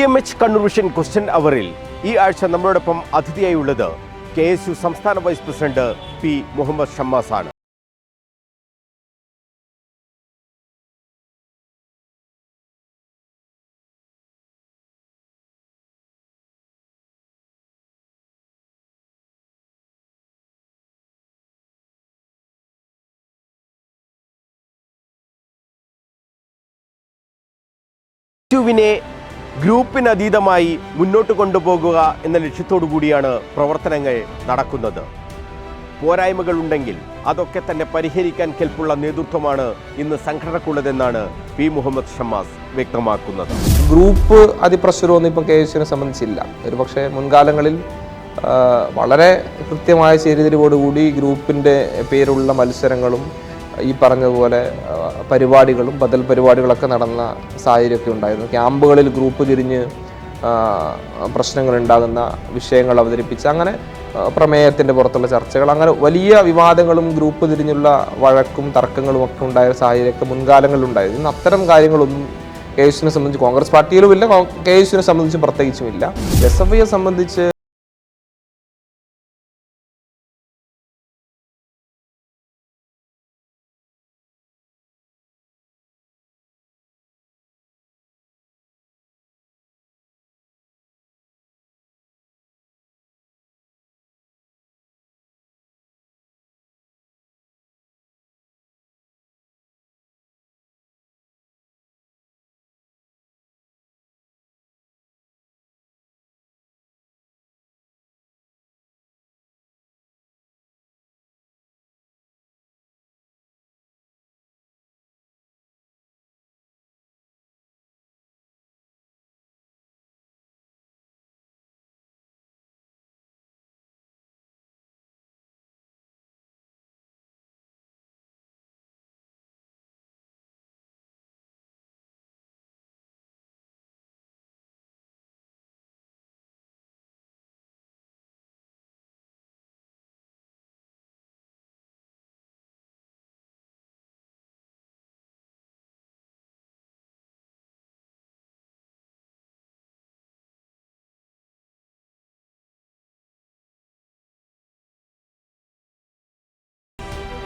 PMH convention question അവറിൽ ഈ ആഴ്ച നമ്മളോടൊപ്പം അതിഥിയായുള്ളത് KSU സംസ്ഥാന vice president P. Muhammad Shammas ആണ്. KSUവിനെ ഗ്രൂപ്പിനതീതമായി മുന്നോട്ട് കൊണ്ടുപോകുക എന്ന ലക്ഷ്യത്തോടു കൂടിയാണ് പ്രവർത്തനങ്ങൾ നടക്കുന്നത്. പോരായ്മകളുണ്ടെങ്കിൽ അതൊക്കെ തന്നെ പരിഹരിക്കാൻ കെൽപ്പുള്ള നേതൃത്വമാണ് ഇന്ന് സംഘടനക്കുള്ളതെന്നാണ് P. മുഹമ്മദ് ഷമ്മാസ് വ്യക്തമാക്കുന്നത്. ഗ്രൂപ്പ് അതിപ്രസരമൊന്നും ഇപ്പം KSUവിനെ സംബന്ധിച്ചില്ല. ഒരുപക്ഷെ മുൻകാലങ്ങളിൽ വളരെ കൃത്യമായ ചേരിതിരിവോടുകൂടി ഗ്രൂപ്പിൻ്റെ പേരുള്ള മത്സരങ്ങളും ഈ പറഞ്ഞതുപോലെ പരിപാടികളും ബദൽ പരിപാടികളൊക്കെ നടന്ന സാഹചര്യമൊക്കെ ഉണ്ടായിരുന്നു. ക്യാമ്പുകളിൽ ഗ്രൂപ്പ് തിരിഞ്ഞ് പ്രശ്നങ്ങളുണ്ടാകുന്ന വിഷയങ്ങൾ അവതരിപ്പിച്ച് അങ്ങനെ പ്രമേയത്തിൻ്റെ പുറത്തുള്ള ചർച്ചകൾ, അങ്ങനെ വലിയ വിവാദങ്ങളും ഗ്രൂപ്പ് തിരിഞ്ഞുള്ള വഴക്കും തർക്കങ്ങളും ഒക്കെ ഉണ്ടായ സാഹചര്യമൊക്കെ മുൻകാലങ്ങളിലുണ്ടായിരുന്നു. ഇന്ന് അത്തരം കാര്യങ്ങളൊന്നും KSUവിനെ സംബന്ധിച്ച് കോൺഗ്രസ് പാർട്ടിയിലുമില്ല, KSUവിനെ സംബന്ധിച്ച് പ്രത്യേകിച്ചുമില്ല. SFIയെ സംബന്ധിച്ച്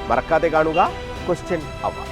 മറക്കാതെ കാണുക ക്വസ്റ്റ്യൻ അവർ.